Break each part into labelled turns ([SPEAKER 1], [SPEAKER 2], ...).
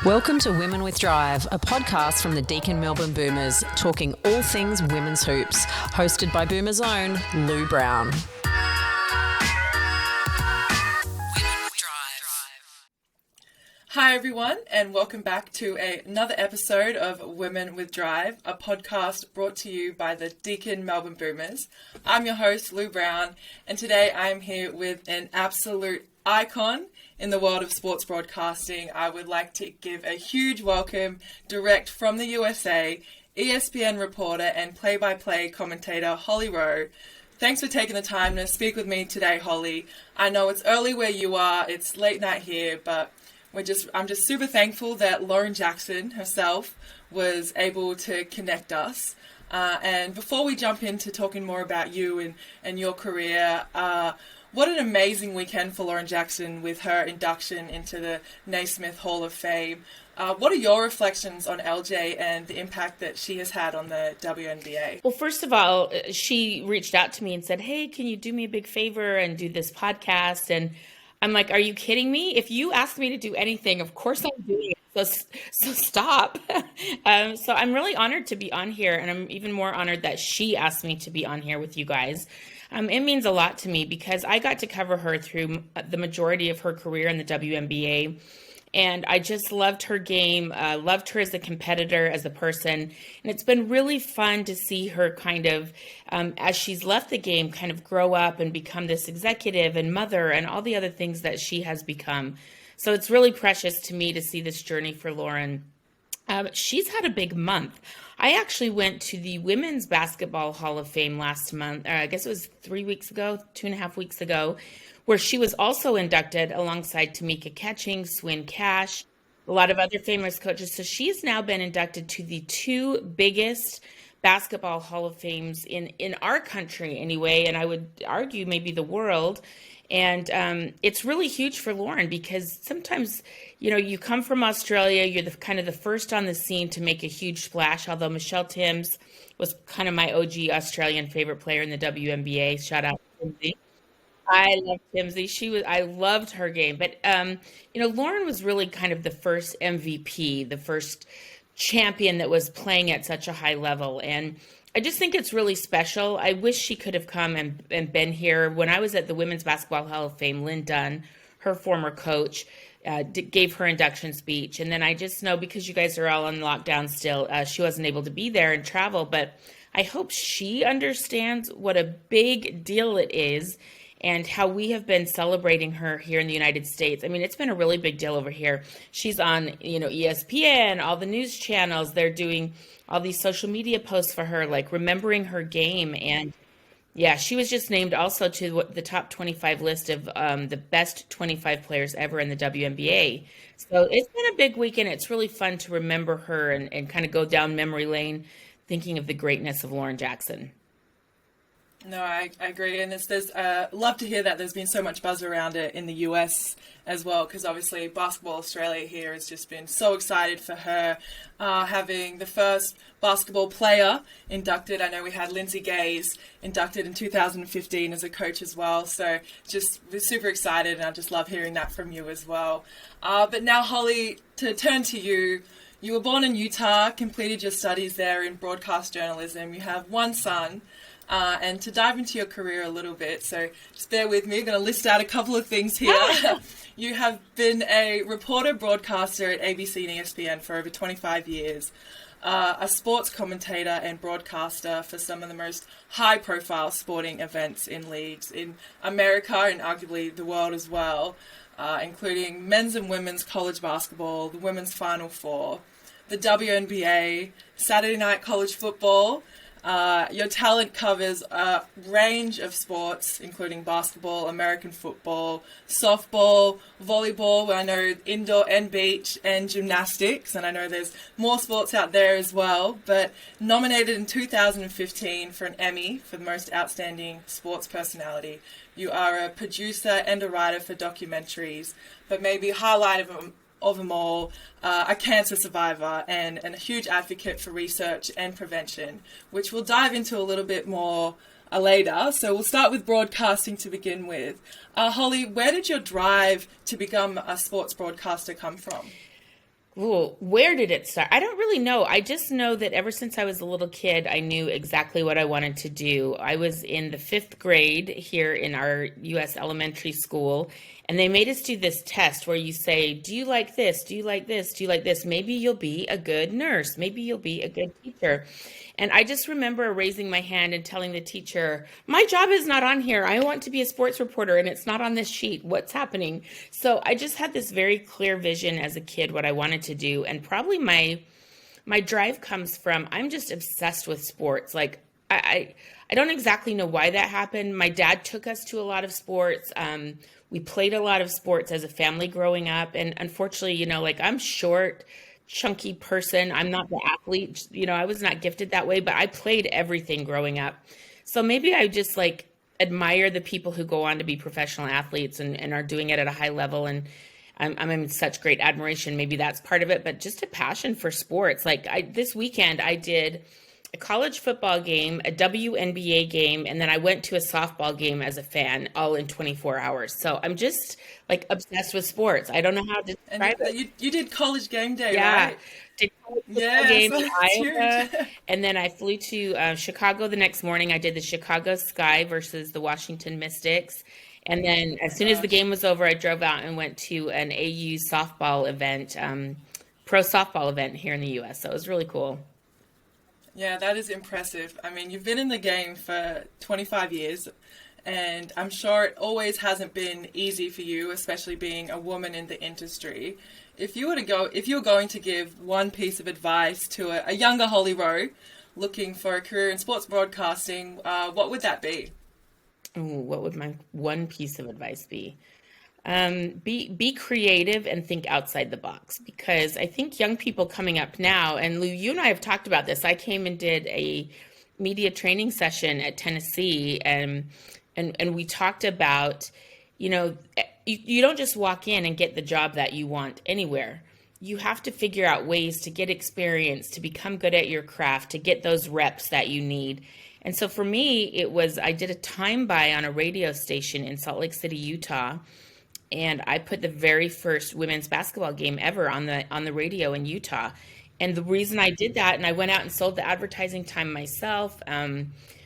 [SPEAKER 1] Welcome to Women with Drive, a podcast from the Deakin Melbourne Boomers, talking all things women's hoops, hosted by Boomers' own Lou Brown.
[SPEAKER 2] Hi everyone, and welcome back to another episode of Women with Drive, a podcast brought to you by the Deakin Melbourne Boomers. I'm your host, Lou Brown, and today I'm here with an absolute icon in the world of sports broadcasting. I would like to give a huge welcome direct from the USA, ESPN reporter and play-by-play commentator Holly Rowe. Thanks for taking the time to speak with me today, Holly. I know it's early where you are, it's late night here, but I'm just super thankful that Lauren Jackson herself was able to connect us. And before we jump into talking more about you and your career, what an amazing weekend for Lauren Jackson with her induction into the Naismith Hall of Fame. What are your reflections on LJ and the impact that she has had on the WNBA?
[SPEAKER 3] Well, first of all, she reached out to me and said, hey, can you do me a big favor and do this podcast? And I'm like, are you kidding me? If you ask me to do anything, of course I'm doing it. So stop. So I'm really honored to be on here. And I'm even more honored that she asked me to be on here with you guys. It means a lot to me because I got to cover her through the majority of her career in the WNBA. And I just loved her game, loved her as a competitor, as a person. And it's been really fun to see her kind of, as she's left the game, kind of grow up and become this executive and mother and all the other things that she has become. So it's really precious to me to see this journey for Lauren. She's had a big month. I actually went to the Women's Basketball Hall of Fame last month. I guess it was 3 weeks ago, 2.5 weeks ago, where she was also inducted alongside Tamika Catching, Swin Cash, a lot of other famous coaches. So she's now been inducted to the two biggest basketball Hall of Fames in our country anyway, and I would argue maybe the world. And it's really huge for Lauren because sometimes, you know, you come from Australia, you're kind of the first on the scene to make a huge splash, although Michelle Timms was kind of my OG Australian favorite player in the WNBA. Shout out to Timsy. I love Timsy. I loved her game. But, Lauren was really kind of the first MVP, the first champion that was playing at such a high level. And I just think it's really special. I wish she could have come and been here. When I was at the Women's Basketball Hall of Fame, Lynn Dunn, her former coach, gave her induction speech. And then I just know because you guys are all on lockdown still, she wasn't able to be there and travel. But I hope she understands what a big deal it is and how we have been celebrating her here in the United States. I mean, it's been a really big deal over here. She's on, ESPN, all the news channels. They're doing all these social media posts for her, like remembering her game. And yeah, she was just named also to the top 25 list of the best 25 players ever in the WNBA. So it's been a big weekend. It's really fun to remember her and kind of go down memory lane, thinking of the greatness of Lauren Jackson.
[SPEAKER 2] No, I agree, and there's love to hear that there's been so much buzz around it in the US as well, because obviously Basketball Australia here has just been so excited for her having the first basketball player inducted. I know we had Lindsay Gaze inducted in 2015 as a coach as well, so we're super excited, and I just love hearing that from you as well. But now, Holly, to turn to you. You were born in Utah, completed your studies there in broadcast journalism. You have one son. And to dive into your career a little bit, so just bear with me, I'm going to list out a couple of things here. You have been a reporter, broadcaster at ABC and ESPN for over 25 years, a sports commentator and broadcaster for some of the most high-profile sporting events in leagues in America and arguably the world as well, including men's and women's college basketball, the women's Final Four, the WNBA, Saturday night college football. Your talent covers a range of sports, including basketball, American football, softball, volleyball, I know indoor and beach, and gymnastics, and I know there's more sports out there as well, but nominated in 2015 for an Emmy for the most outstanding sports personality. You are a producer and a writer for documentaries, but maybe highlight of them all, a cancer survivor and a huge advocate for research and prevention, which we'll dive into a little bit more later. So we'll start with broadcasting to begin with. Holly, where did your drive to become a sports broadcaster come from?
[SPEAKER 3] Well, where did it start? I don't really know. I just know that ever since I was a little kid, I knew exactly what I wanted to do. I was in the fifth grade here in our U.S. elementary school, and they made us do this test where you say, do you like this? Do you like this? Do you like this? Maybe you'll be a good nurse. Maybe you'll be a good teacher. And I just remember raising my hand and telling the teacher, my job is not on here. I want to be a sports reporter and it's not on this sheet. What's happening? So I just had this very clear vision as a kid what I wanted to do. And probably my drive comes from, I'm just obsessed with sports. Like I don't exactly know why that happened. My dad took us to a lot of sports. We played a lot of sports as a family growing up. And unfortunately, like I'm short, chunky person. I'm not the athlete, I was not gifted that way, but I played everything growing up. So maybe I just like admire the people who go on to be professional athletes and are doing it at a high level. And I'm in such great admiration. Maybe that's part of it, but just a passion for sports. Like this weekend, I did a college football game, a WNBA game, and then I went to a softball game as a fan, all in 24 hours. So I'm just like obsessed with sports. I don't know how to describe it.
[SPEAKER 2] You did college game day,
[SPEAKER 3] yeah.
[SPEAKER 2] right?
[SPEAKER 3] Did college football game in Iowa, and then I flew to Chicago the next morning. I did the Chicago Sky versus the Washington Mystics. And then as soon as the game was over, I drove out and went to an AU softball event, pro softball event here in the U.S. So it was really cool.
[SPEAKER 2] Yeah, that is impressive. I mean, you've been in the game for 25 years, and I'm sure it always hasn't been easy for you, especially being a woman in the industry. If you were going to give one piece of advice to a younger Holly Rowe looking for a career in sports broadcasting, what would that be?
[SPEAKER 3] Ooh, what would my one piece of advice be? Be creative and think outside the box, because I think young people coming up now, and Lou, you and I have talked about this. I came and did a media training session at Tennessee, and we talked about, you don't just walk in and get the job that you want anywhere. You have to figure out ways to get experience, to become good at your craft, to get those reps that you need. And so for me, I did a time buy on a radio station in Salt Lake City, Utah. And I put the very first women's basketball game ever on the radio in Utah. And the reason I did that, and I went out and sold the advertising time myself,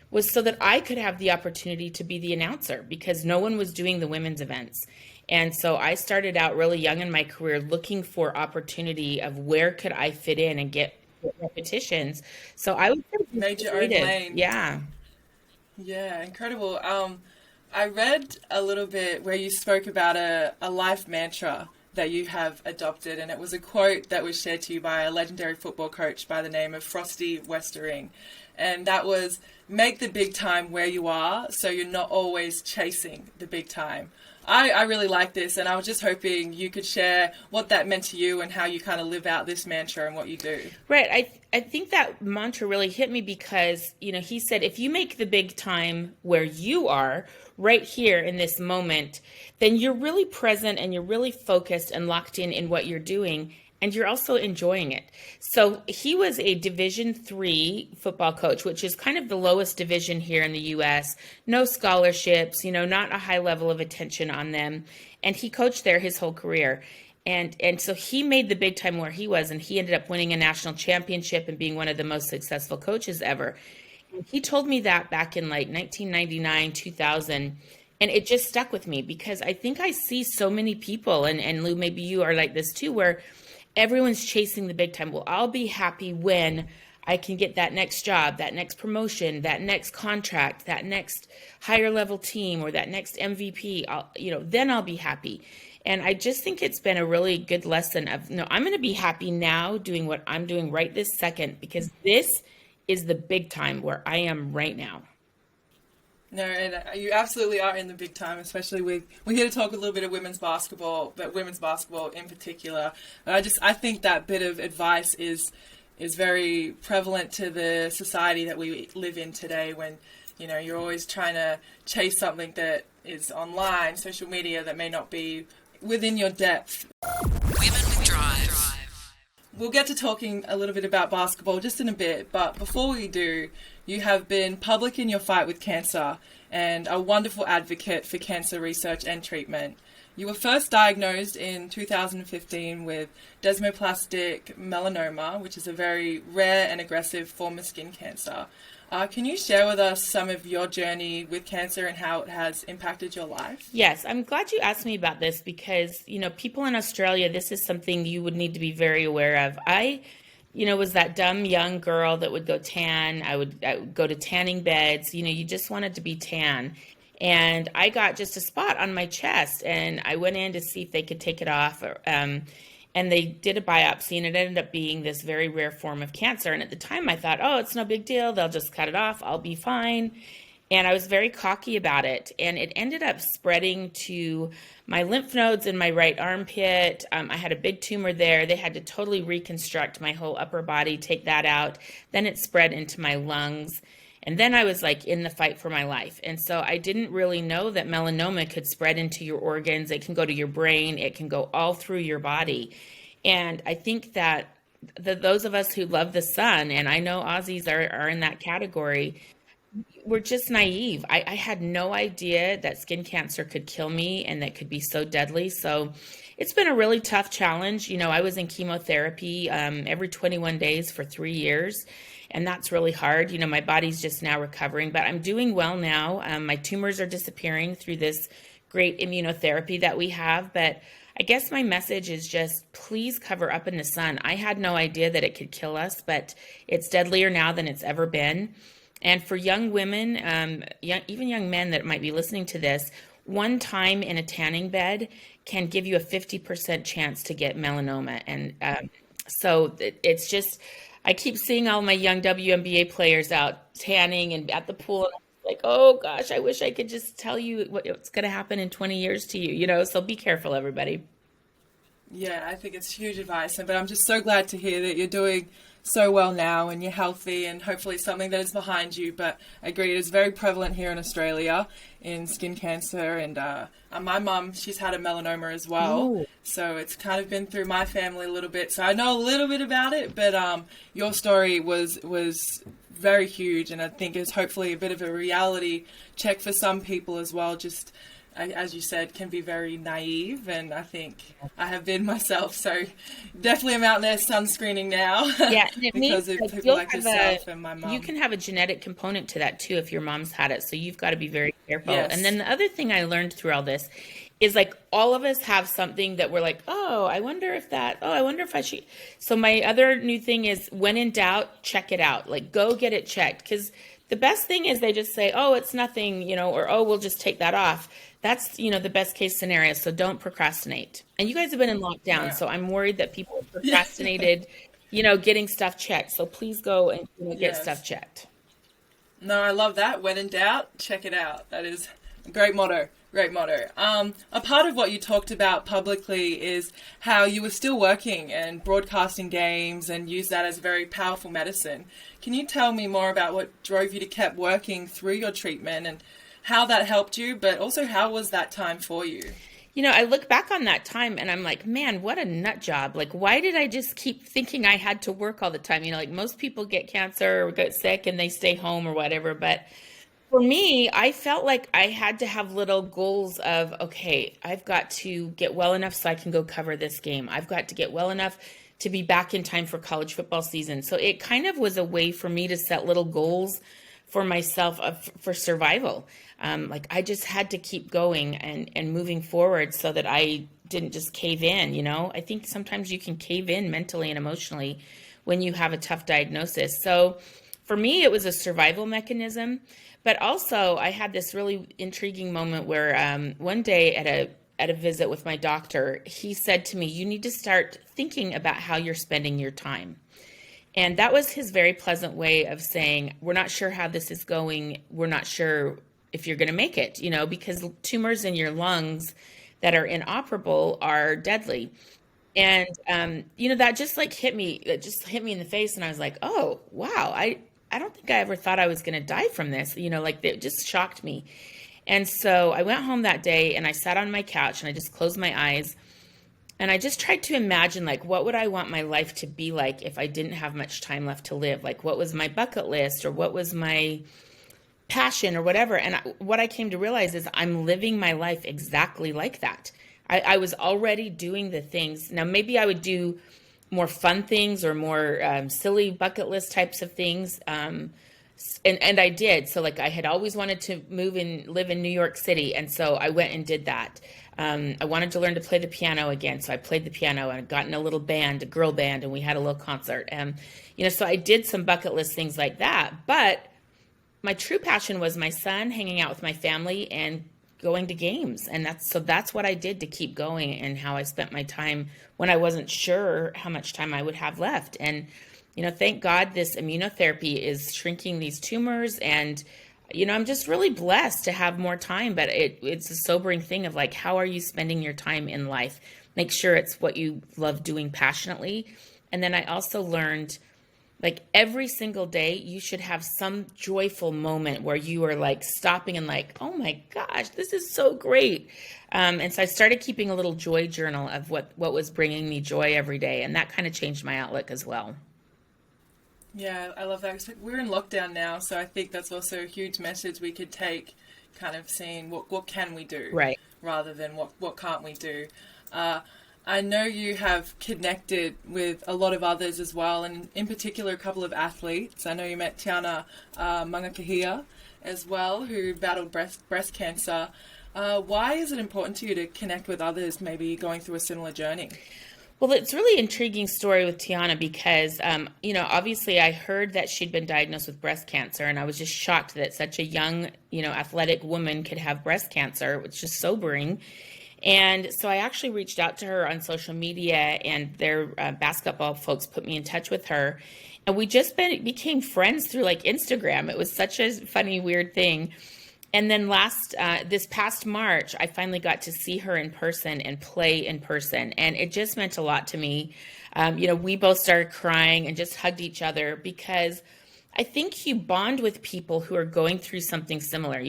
[SPEAKER 3] was so that I could have the opportunity to be the announcer, because no one was doing the women's events. And so I started out really young in my career looking for opportunity of where could I fit in and get repetitions. So I would say
[SPEAKER 2] made your own lane.
[SPEAKER 3] Yeah.
[SPEAKER 2] Yeah, incredible. I read a little bit where you spoke about a life mantra that you have adopted, and it was a quote that was shared to you by a legendary football coach by the name of Frosty Westering. And that was, make the big time where you are so you're not always chasing the big time. I really like this, and I was just hoping you could share what that meant to you and how you kind of live out this mantra and what you do.
[SPEAKER 3] Right. I think that mantra really hit me because, he said, if you make the big time where you are right here in this moment, then you're really present and you're really focused and locked in what you're doing. And you're also enjoying it. So he was a Division III football coach, which is kind of the lowest division here in the U.S. No scholarships, not a high level of attention on them. And he coached there his whole career. And so he made the big time where he was, and he ended up winning a national championship and being one of the most successful coaches ever. And he told me that back in like 1999, 2000. And it just stuck with me because I think I see so many people, and Lou, maybe you are like this too, where everyone's chasing the big time. Well, I'll be happy when I can get that next job, that next promotion, that next contract, that next higher level team, or that next MVP. Then I'll be happy. And I just think it's been a really good lesson of, no, I'm going to be happy now doing what I'm doing right this second, because this is the big time where I am right now.
[SPEAKER 2] No, and you absolutely are in the big time, especially we're here to talk a little bit of women's basketball, but women's basketball in particular. But I think that bit of advice is very prevalent to the society that we live in today, when, you're always trying to chase something that is online, social media, that may not be within your depth.
[SPEAKER 1] Women with Drive.
[SPEAKER 2] We'll get to talking a little bit about basketball just in a bit, but before we do, you have been public in your fight with cancer and a wonderful advocate for cancer research and treatment. you were first diagnosed in 2015 with desmoplastic melanoma, which is a very rare and aggressive form of skin cancer. Can you share with us some of your journey with cancer and how it has impacted your life?
[SPEAKER 3] Yes, I'm glad you asked me about this because, people in Australia, this is something you would need to be very aware of. I was that dumb young girl that would go tan. I would go to tanning beds. You just wanted to be tan. And I got just a spot on my chest, and I went in to see if they could take it off. And they did a biopsy, and it ended up being this very rare form of cancer. And at the time I thought, oh, it's no big deal. They'll just cut it off. I'll be fine. And I was very cocky about it. And it ended up spreading to my lymph nodes in my right armpit. I had a big tumor there. They had to totally reconstruct my whole upper body, take that out. Then it spread into my lungs. And then I was like in the fight for my life. And so I didn't really know that melanoma could spread into your organs. It can go to your brain. It can go all through your body. And I think that those of us who love the sun, and I know Aussies are in that category, we're just naive. I had no idea that skin cancer could kill me and that could be so deadly. So it's been a really tough challenge. I was in chemotherapy every 21 days for 3 years. And that's really hard. My body's just now recovering, but I'm doing well now. My tumors are disappearing through this great immunotherapy that we have. But I guess my message is just please cover up in the sun. I had no idea that it could kill us, but it's deadlier now than it's ever been. And for young women, even young men that might be listening to this, one time in a tanning bed can give you a 50% chance to get melanoma. And so it's just... I keep seeing all my young WNBA players out tanning and at the pool. And I'm like, oh gosh, I wish I could just tell you what's going to happen in 20 years to you, so be careful, everybody.
[SPEAKER 2] Yeah, I think it's huge advice. But I'm just so glad to hear that you're doing so well now and you're healthy and hopefully something that is behind you. But I agree, it is very prevalent here in Australia in skin cancer. And my mum, she's had a melanoma as well. Ooh. So it's kind of been through my family a little bit. So I know a little bit about it. But your story was very huge. And I think it's hopefully a bit of a reality check for some people as well. Just as you said, can be very naive, and I think I have been myself. So definitely I'm out there sunscreening now.
[SPEAKER 3] Yeah,
[SPEAKER 2] because of people like yourself and my mom.
[SPEAKER 3] You can have a genetic component to that too if your mom's had it. So you've got to be very careful.
[SPEAKER 2] Yes.
[SPEAKER 3] And then the other thing I learned through all this is like all of us have something that we're like, I wonder if I should. So my other new thing is when in doubt, check it out. Like go get it checked, because the best thing is they just say, it's nothing, or we'll just take that off. That's, the best case scenario. So don't procrastinate. And you guys have been in lockdown. So I'm worried that people have procrastinated, getting stuff checked. So please go and get stuff checked.
[SPEAKER 2] No, I love that. When in doubt, check it out. That is a great motto. Great motto. A part of what you talked about publicly is how you were still working and broadcasting games and use that as a very powerful medicine. Can you tell me more about what drove you to keep working through your treatment and how that helped you, but also how was that time for you?
[SPEAKER 3] I look back on that time and I'm like, man, what a nut job. Like, why did I just keep thinking I had to work all the time? Like most people get cancer or get sick and they stay home or whatever. But for me, I felt like I had to have little goals of, okay, I've got to get well enough so I can go cover this game. I've got to get well enough to be back in time for college football season. So it kind of was a way for me to set little goals for myself for survival. Like I just had to keep going and moving forward so that I didn't just cave in, I think sometimes you can cave in mentally and emotionally when you have a tough diagnosis. So for me, it was a survival mechanism, but also I had this really intriguing moment where one day at a visit with my doctor, he said to me, you need to start thinking about how you're spending your time. And that was his very pleasant way of saying, we're not sure how this is going. We're not sure if you're going to make it, because tumors in your lungs that are inoperable are deadly. And, that just hit me in the face. And I was like, oh, wow. I don't think I ever thought I was going to die from this. It just shocked me. And so I went home that day and I sat on my couch and I just closed my eyes. And I just tried to imagine, what would I want my life to be like if I didn't have much time left to live? What was my bucket list or what was my passion or whatever? And what I came to realize is I'm living my life exactly like that. I was already doing the things. Now, maybe I would do more fun things or more silly bucket list types of things. And I did. So like I had always wanted to move and live in New York City. And so I went and did that. I wanted to learn to play the piano again. So I played the piano and I got in a little band, a girl band, and we had a little concert. And, so I did some bucket list things like that. But my true passion was my son, hanging out with my family and going to games. And that's what I did to keep going, and how I spent my time when I wasn't sure how much time I would have left. And, thank God this immunotherapy is shrinking these tumors. And, I'm just really blessed to have more time, but it's a sobering thing of like, how are you spending your time in life? Make sure it's what you love doing passionately. And then I also learned, like, every single day you should have some joyful moment where you are like stopping and like, oh my gosh, this is so great. And so I started keeping a little joy journal of what was bringing me joy every day. And that kind of changed my outlook as well.
[SPEAKER 2] Yeah, I love that. We're in lockdown now, so I think that's also a huge message we could take, kind of seeing what can we do,
[SPEAKER 3] right,
[SPEAKER 2] rather than what can't we do. I know you have connected with a lot of others as well, and in particular a couple of athletes. I know you met Tiana Mangakahia as well, who battled breast cancer. Why is it important to you to connect with others maybe going through a similar journey?
[SPEAKER 3] Well, it's a really intriguing story with Tiana because, obviously I heard that she'd been diagnosed with breast cancer, and I was just shocked that such a young, athletic woman could have breast cancer. It's just sobering. And so I actually reached out to her on social media, and their basketball folks put me in touch with her. And we just became friends through like Instagram. It was such a funny, weird thing. And then this past March, I finally got to see her in person and play in person. And it just meant a lot to me. We both started crying and just hugged each other, because I think you bond with people who are going through something similar.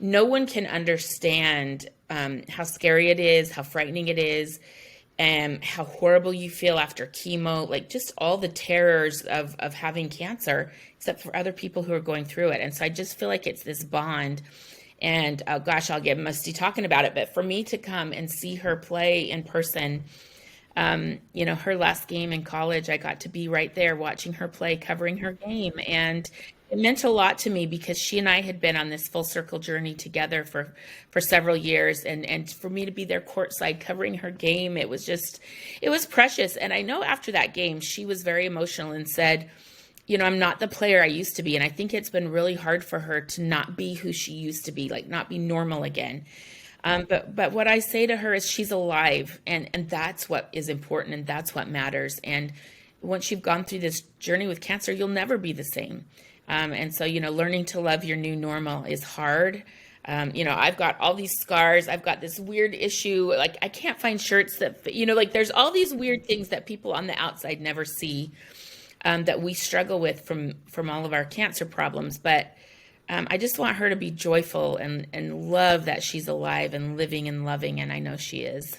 [SPEAKER 3] No one can understand how scary it is, how frightening it is, and how horrible you feel after chemo, like just all the terrors of having cancer, except for other people who are going through it. And so I just feel like it's this bond. And gosh, I'll get musty talking about it, but for me to come and see her play in person, her last game in college, I got to be right there watching her play, covering her game. And it meant a lot to me because she and I had been on this full circle journey together for several years. And for me to be there courtside covering her game, it was precious. And I know after that game, she was very emotional and said, I'm not the player I used to be. And I think it's been really hard for her to not be who she used to be, like not be normal again. But what I say to her is she's alive, and that's what is important, and that's what matters. And once you've gone through this journey with cancer, you'll never be the same. And so, learning to love your new normal is hard. I've got all these scars. I've got this weird issue. Like, I can't find shirts that, there's all these weird things that people on the outside never see, that we struggle with from all of our cancer problems. But I just want her to be joyful and love that she's alive and living and loving. And I know she is.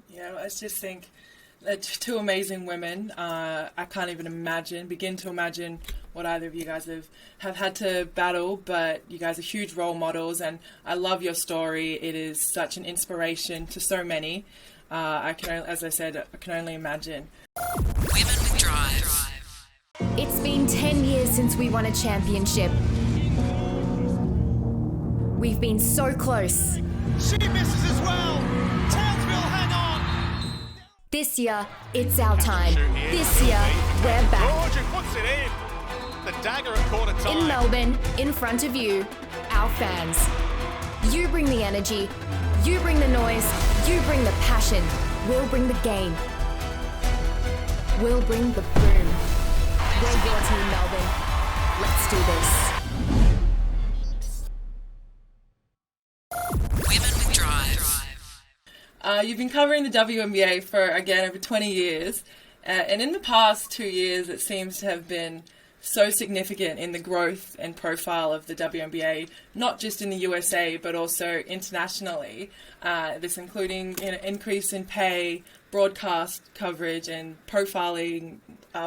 [SPEAKER 2] Yeah, I just think that two amazing women. I can't even begin to imagine what either of you guys have had to battle, but you guys are huge role models, and I love your story. It is such an inspiration to so many. As I said, I can only imagine.
[SPEAKER 1] Women with Drive.
[SPEAKER 4] It's been 10 years since we won a championship. We've been so close.
[SPEAKER 5] She misses as well. Townsville, hang on.
[SPEAKER 4] This year, it's our time. This year, we're back.
[SPEAKER 5] Georgia puts it in. The dagger at quarter time.
[SPEAKER 4] In Melbourne, in front of you, our fans. You bring the energy. You bring the noise. You bring the passion. We'll bring the game. We'll bring the boom. We're your team, Melbourne. Let's do this.
[SPEAKER 1] Women with Drive.
[SPEAKER 2] You've been covering the WNBA for, again, over 20 years. And in the past 2 years, it seems to have been so significant in the growth and profile of the WNBA, not just in the USA, but also internationally. This including increase in pay, broadcast coverage, and profiling,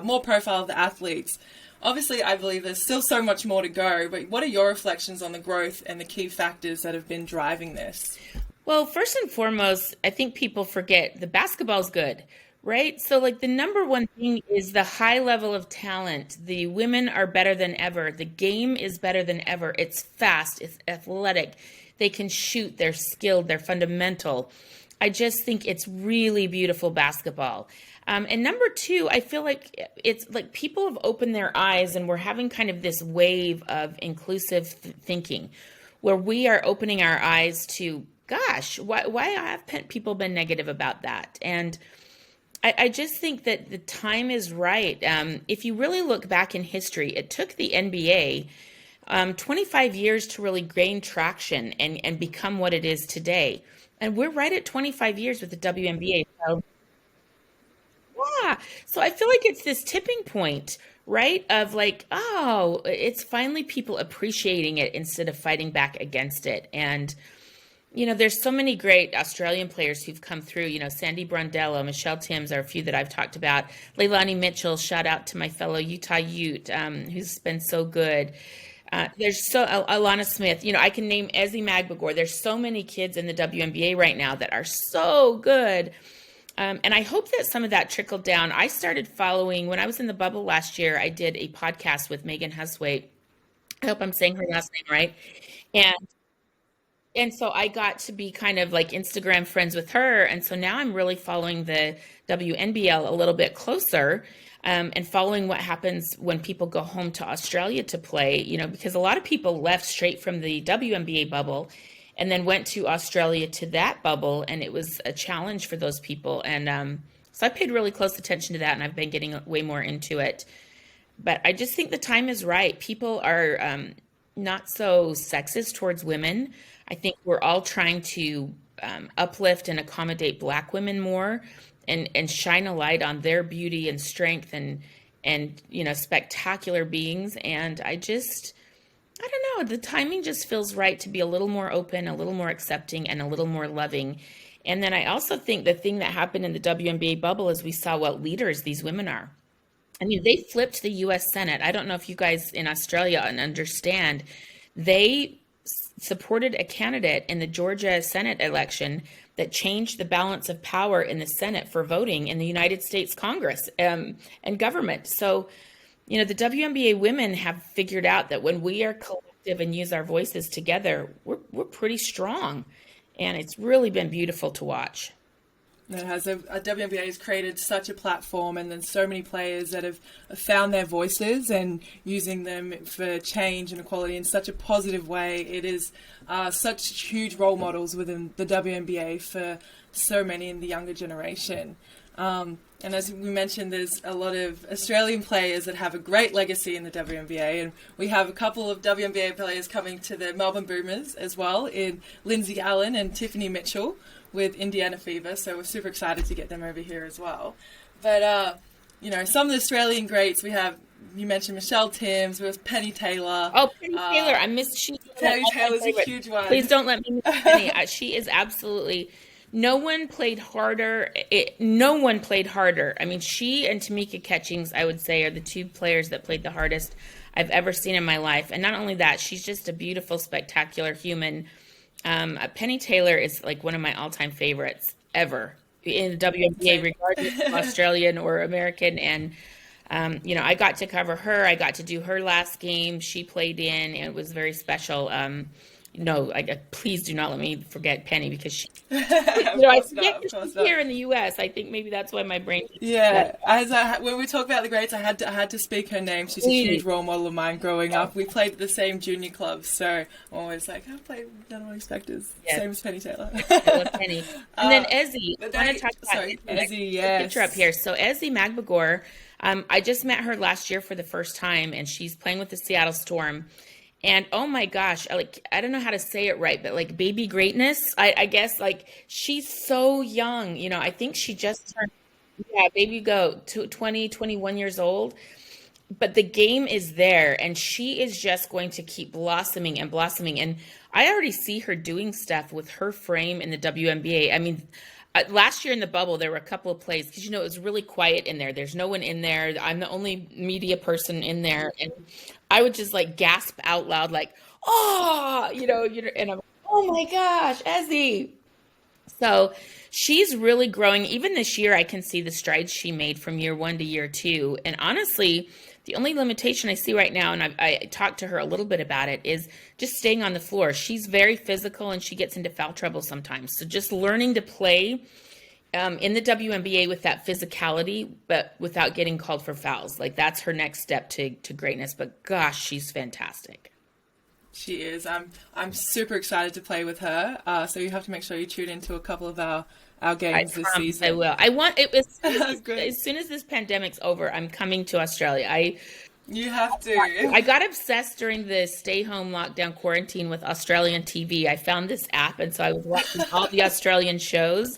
[SPEAKER 2] more profile of the athletes. Obviously, I believe there's still so much more to go, but what are your reflections on the growth and the key factors that have been driving this?
[SPEAKER 3] Well, first and foremost, I think people forget the basketball's good, right? So, like, the number one thing is the high level of talent. The women are better than ever. The game is better than ever. It's fast, it's athletic. They can shoot, they're skilled, they're fundamental. I just think it's really beautiful basketball. And number two, I feel like it's like people have opened their eyes and we're having kind of this wave of inclusive thinking where we are opening our eyes to, gosh, why have people been negative about that? And I just think that the time is right. If you really look back in history, it took the NBA 25 years to really gain traction and become what it is today. And we're right at 25 years with the WNBA. So, yeah. So I feel like it's this tipping point, right? Of like, oh, it's finally people appreciating it instead of fighting back against it. And, you know, there's so many great Australian players who've come through, you know, Sandy Brondello, Michelle Timms are a few that I've talked about. Leilani Mitchell, shout out to my fellow Utah Ute, who's been so good. There's Alana Smith, you know, I can name Ezzy Magbagor. There's so many kids in the WNBA right now that are so good. And I hope that some of that trickled down. I started following, when I was in the bubble last year, I did a podcast with Megan Huswaite. I hope I'm saying her last name right. And so I got to be kind of like Instagram friends with her. And so now I'm really following the WNBL a little bit closer. And following what happens when people go home to Australia to play, you know, because a lot of people left straight from the WNBA bubble and then went to Australia to that bubble. And it was a challenge for those people. And so I paid really close attention to that, and I've been getting way more into it. But I just think the time is right. People are not so sexist towards women. I think we're all trying to uplift and accommodate Black women more. And shine a light on their beauty and strength and you know, spectacular beings. And I don't know, the timing just feels right to be a little more open, a little more accepting, and a little more loving. And then I also think the thing that happened in the WNBA bubble is we saw what leaders these women are. I mean, they flipped the U.S. Senate. I don't know if you guys in Australia understand. They supported a candidate in the Georgia Senate election that changed the balance of power in the Senate for voting in the United States Congress and government. So, you know, the WNBA women have figured out that when we are collective and use our voices together, we're pretty strong. And it's really been beautiful to watch.
[SPEAKER 2] It has a WNBA has created such a platform, and then so many players that have found their voices and using them for change and equality in such a positive way. It is such huge role models within the WNBA for so many in the younger generation. And as we mentioned, there's a lot of Australian players that have a great legacy in the WNBA, and we have a couple of WNBA players coming to the Melbourne Boomers as well, in Lindsay Allen and Tiffany Mitchell with Indiana Fever, so we're super excited to get them over here as well. But, you know, some of the Australian greats, we have, you mentioned Michelle Timms, we have Penny Taylor.
[SPEAKER 3] Oh, Penny Taylor, I missed
[SPEAKER 2] Penny Taylor's a huge one.
[SPEAKER 3] Please don't let me miss Penny. She is absolutely, no one played harder. No one played harder. I mean, she and Tamika Catchings, I would say, are the two players that played the hardest I've ever seen in my life. And not only that, she's just a beautiful, spectacular human. Penny Taylor is like one of my all-time favorites ever in the WNBA, regardless of Australian or American. And, you know, I got to cover her. I got to do her last game. She played in, and it was very special. No, please do not let me forget Penny, because she, you know, I forget she's here in the U.S. I think maybe that's why my brain.
[SPEAKER 2] Yeah, when we talk about the greats, I had to speak her name. She's a huge role model of mine growing up. We played at the same junior clubs, so I'm always like, I played with none of my expectors. Yes. Same as Penny Taylor.
[SPEAKER 3] I love Penny. And then Ezzy. I want to talk about
[SPEAKER 2] Ezzy. Yes.
[SPEAKER 3] Picture up here. So Ezzy Magbagor, I just met her last year for the first time, and she's playing with the Seattle Storm. And oh my gosh, like, I don't know how to say it right, but like baby greatness, I guess, like, she's so young, you know, I think she just turned, baby goat, 20, 21 years old, but the game is there, and she is just going to keep blossoming and blossoming. And I already see her doing stuff with her frame in the WNBA. I mean, last year in the bubble, there were a couple of plays because, you know, it was really quiet in there. There's no one in there. I'm the only media person in there. And I would just like gasp out loud, like, oh, you know, and I'm like, oh my gosh, Ezzy. So she's really growing. Even this year, I can see the strides she made from year 1 to year 2. And honestly, the only limitation I see right now, and I talked to her a little bit about it, is just staying on the floor. She's very physical and she gets into foul trouble sometimes. So just learning to play in the WNBA with that physicality, but without getting called for fouls. Like, that's her next step to greatness. But gosh, she's fantastic.
[SPEAKER 2] She is. I'm super excited to play with her. So you have to make sure you tune into a couple of our games this season.
[SPEAKER 3] I will. I want it as soon as this pandemic's over, I'm coming to Australia.
[SPEAKER 2] You have to.
[SPEAKER 3] I got obsessed during the stay-home lockdown quarantine with Australian TV. I found this app, and so I was watching all the Australian shows.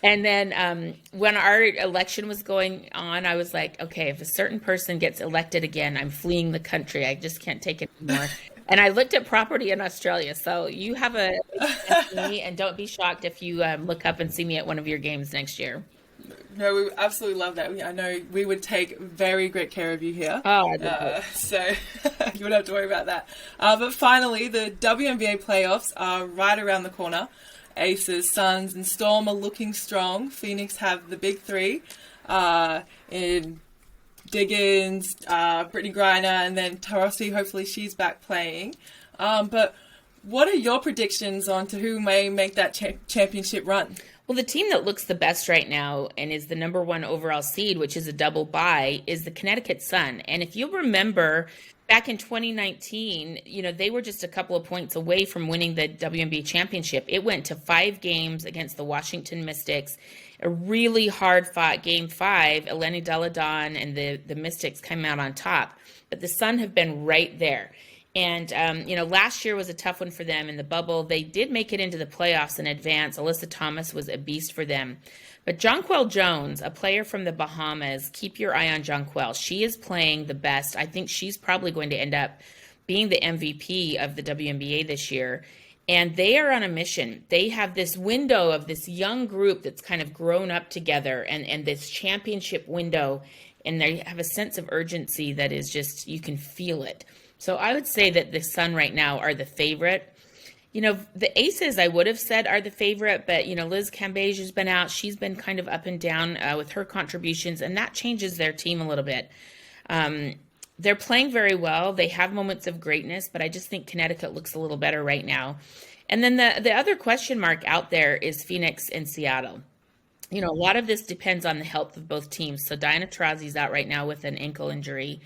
[SPEAKER 3] And then when our election was going on, I was like, okay, if a certain person gets elected again, I'm fleeing the country. I just can't take it anymore. And I looked at property in Australia. So you have a me, and don't be shocked if you look up and see me at one of your games next year.
[SPEAKER 2] No, we absolutely love that. I know we would take very great care of you here.
[SPEAKER 3] Oh,
[SPEAKER 2] so you wouldn't have to worry about that. But finally, the WNBA playoffs are right around the corner. Aces, Suns, and Storm are looking strong. Phoenix have the big three in Diggins, Brittany Griner, and then Taurasi. Hopefully she's back playing. But what are your predictions on to who may make that championship run?
[SPEAKER 3] Well, the team that looks the best right now and is the number 1 overall seed, which is a double bye, is the Connecticut Sun. And if you'll remember, back in 2019, they were just a couple of points away from winning the WNBA championship. It went to 5 games against the Washington Mystics. A really hard-fought Game 5. Eleni Delle Donne and the Mystics came out on top. But the Sun have been right there. And, last year was a tough one for them in the bubble. They did make it into the playoffs in advance. Alyssa Thomas was a beast for them. But Jonquel Jones, a player from the Bahamas, keep your eye on Jonquel. She is playing the best. I think she's probably going to end up being the MVP of the WNBA this year. And they are on a mission. They have this window of this young group that's kind of grown up together and this championship window. And they have a sense of urgency that is just, you can feel it. So I would say that the Sun right now are the favorite. The Aces, I would have said, are the favorite, but, Liz Cambage's been out. She's been kind of up and down with her contributions, and that changes their team a little bit. They're playing very well. They have moments of greatness, but I just think Connecticut looks a little better right now. And then the other question mark out there is Phoenix and Seattle. A lot of this depends on the health of both teams. So Diana Taurasi's out right now with an ankle injury.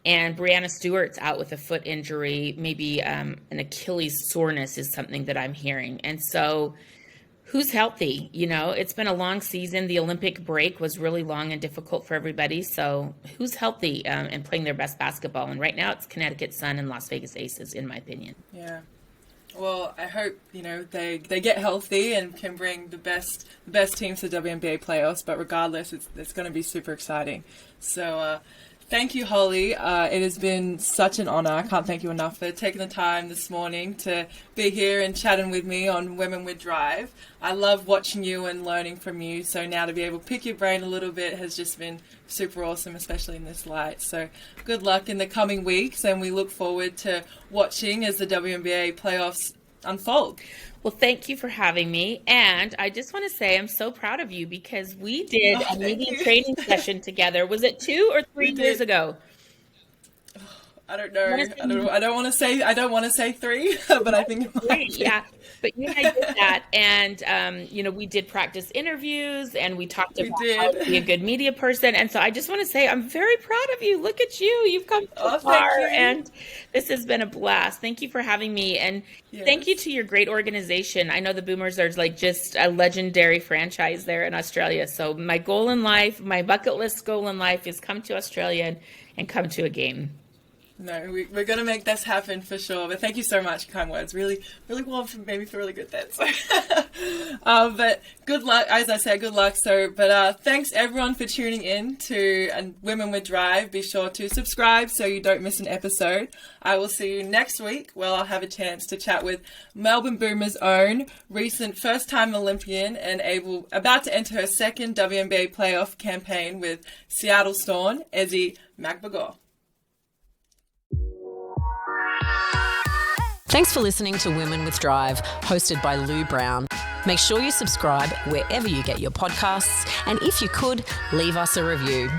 [SPEAKER 3] And Brianna Stewart's out with a foot injury, maybe an Achilles soreness is something that I'm hearing. And so who's healthy? It's been a long season. The Olympic break was really long and difficult for everybody. So who's healthy and playing their best basketball? And right now it's Connecticut Sun and Las Vegas Aces, in my opinion.
[SPEAKER 2] Yeah. Well, I hope, they get healthy and can bring the best teams to WNBA playoffs. But regardless, it's going to be super exciting. So, thank you, Holly. It has been such an honor. I can't thank you enough for taking the time this morning to be here and chatting with me on Women with Drive. I love watching you and learning from you. So now to be able to pick your brain a little bit has just been super awesome, especially in this light. So good luck in the coming weeks, and we look forward to watching as the WNBA playoffs unfold.
[SPEAKER 3] Well, thank you for having me. And I just want to say I'm so proud of you because we did a meeting training session together. Was it 2 or 3 years ago?
[SPEAKER 2] I don't know. I don't want to say 3, but I think it might be.
[SPEAKER 3] Yeah. But you and I did that, and we did practice interviews, and we talked about how to be a good media person. And so I just want to say I'm very proud of you. Look at you; you've come so far, and this has been a blast. Thank you for having me, and thank you to your great organization. I know the Boomers are like just a legendary franchise there in Australia. So my goal in life, my bucket list goal in life, is come to Australia and come to a game.
[SPEAKER 2] No, we're going to make this happen for sure. But thank you so much, kind words. Really, really warm, made me feel really good then. So. But good luck, as I said, good luck. But thanks everyone for tuning in to Women with Drive. Be sure to subscribe so you don't miss an episode. I will see you next week where I'll have a chance to chat with Melbourne Boomers' own recent first-time Olympian and about to enter her second WNBA playoff campaign with Seattle Storm, Ezi Magbagor.
[SPEAKER 1] Thanks for listening to Women with Drive, hosted by Lou Brown. Make sure you subscribe wherever you get your podcasts, and if you could, leave us a review.